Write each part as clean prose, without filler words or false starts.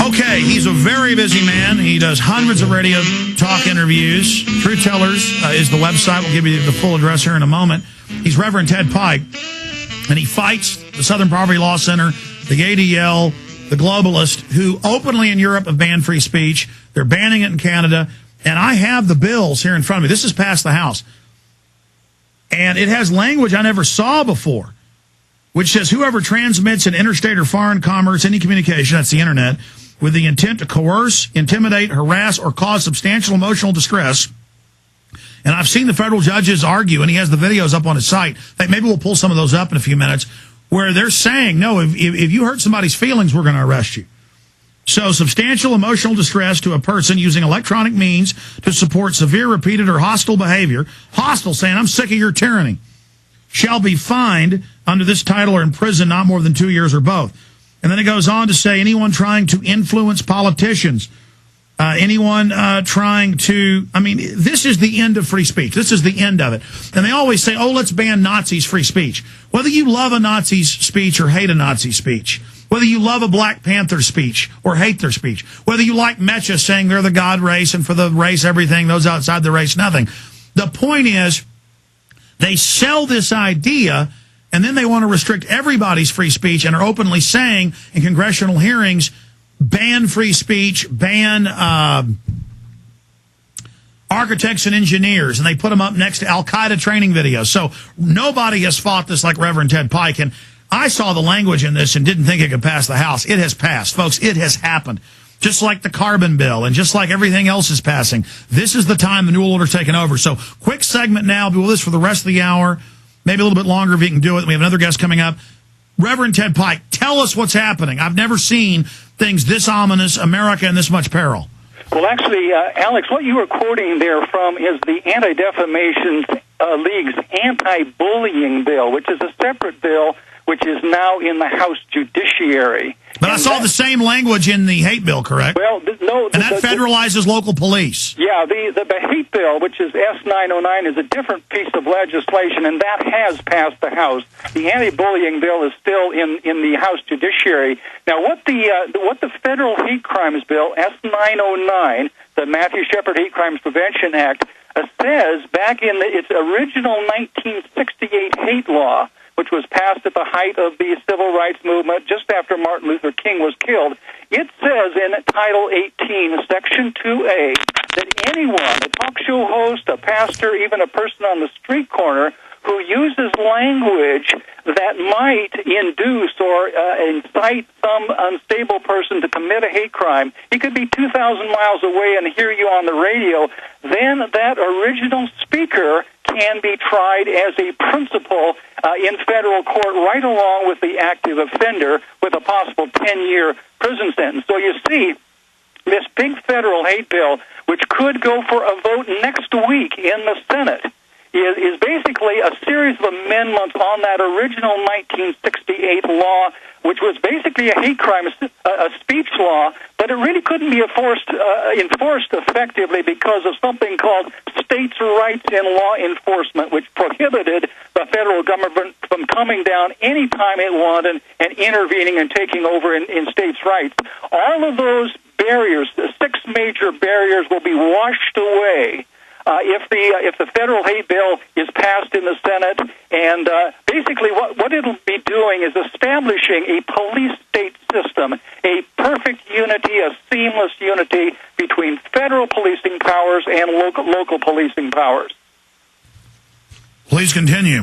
Okay, he's a very busy man. He does hundreds of radio talk interviews. Truth Tellers is the website. We'll give you the full address here in a moment. He's Reverend Ted Pike, and he fights the Southern Poverty Law Center, the ADL, the globalists, who openly in Europe have banned free speech. They're banning it in Canada. And I have the bills here in front of me. This has passed the House. And it has language I never saw before, which says whoever transmits in interstate or foreign commerce any communication, that's the internet, with the intent to coerce, intimidate, harass, or cause substantial emotional distress. And I've seen the federal judges argue, and he has the videos up on his site. Maybe we'll pull some of those up in a few minutes, where they're saying, no, if you hurt somebody's feelings, we're going to arrest you. So substantial emotional distress to a person using electronic means to support severe, repeated, or hostile behavior, hostile saying, I'm sick of your tyranny, shall be fined under this title or in prison not more than 2 years or both. And then it goes on to say anyone trying to influence politicians, anyone trying to, this is the end of free speech. This is the end of it. And they always say, oh, let's ban Nazis' free speech. Whether you love a Nazi's speech or hate a Nazi speech, whether you love a Black Panther speech or hate their speech, whether you like Mecha saying they're the God race and for the race everything, those outside the race nothing. The point is, they sell this idea, and then they want to restrict everybody's free speech and are openly saying in congressional hearings, ban free speech, ban architects and engineers, and they put them up next to Al-Qaeda training videos. So nobody has fought this like Reverend Ted Pike, and I saw the language in this and didn't think it could pass the House. It has passed, folks. It has happened. Just like the carbon bill and just like everything else is passing. This is the time the New Order's taken over. So quick segment now. Be with us for the rest of the hour, maybe a little bit longer if you can do it. We have another guest coming up. Reverend Ted Pike, tell us what's happening. I've never seen things this ominous, America in this much peril. Well, actually, Alex, what you were quoting there from is the Anti-Defamation League's anti-bullying bill, which is a separate bill which is now in the House Judiciary. But I saw the same language in the hate bill, correct? Well, no. And that federalizes local police. Yeah, the hate bill, which is S-909, is a different piece of legislation, and that has passed the House. The anti-bullying bill is still in the House Judiciary. Now, what the federal hate crimes bill, S-909, the Matthew Shepard Hate Crimes Prevention Act, says back in its original 1968 hate law, which was passed at the height of the civil rights movement just after Martin Luther King was killed, it says in Title 18, Section 2A, that anyone, a talk show host, a pastor, even a person on the street corner, who uses language that might induce or incite some unstable person to commit a hate crime, he could be 2,000 miles away and hear you on the radio, then that original speaker can be tried as a principal in federal court right along with the active offender with a possible 10-year prison sentence. So you see, this big federal hate bill, which could go for a vote next week in the Senate, is basically a series of amendments on that original 1968 law, which was basically a hate crime, a speech law, but it really couldn't be enforced effectively because of something called states' rights in law enforcement, which prohibited the federal government from coming down any time it wanted and intervening and taking over in states' rights. All of those barriers, the 6 major barriers, will be washed away if the federal hate bill is passed in the Senate, and basically what it'll be doing is establishing a police-state system, a perfect unity, a seamless unity between federal policing powers and local policing powers. Please continue.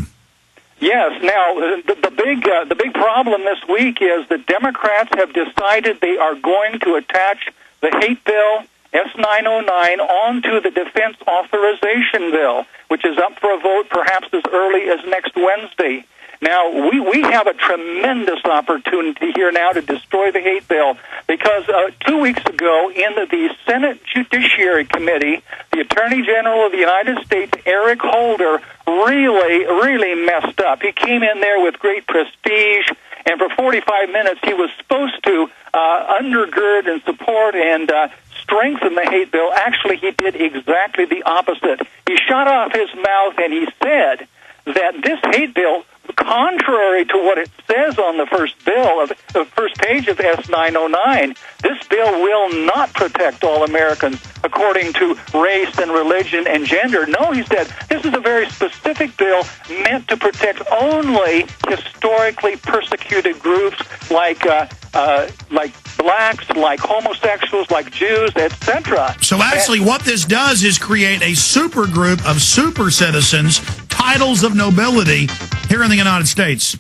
Yes. Now, the big problem this week is the Democrats have decided they are going to attach the hate bill, S-909, onto the Defense Authorization Bill, which is up for a vote perhaps as early as next Wednesday. Now, we have a tremendous opportunity here now to destroy the hate bill because 2 weeks ago in the Senate Judiciary Committee, the Attorney General of the United States, Eric Holder, really messed up. He came in there with great prestige, and for 45 minutes he was supposed to undergird and support and strengthen the hate bill. Actually, he did exactly the opposite. He shut off his mouth and he said that this hate bill contrary to what it says on the first bill, the first page of S909, this bill will not protect all Americans according to race and religion and gender. No, he said, this is a very specific bill meant to protect only historically persecuted groups like blacks, like homosexuals, like Jews, etc. So actually what this does is create a super group of super citizens, titles of nobility here in the United States.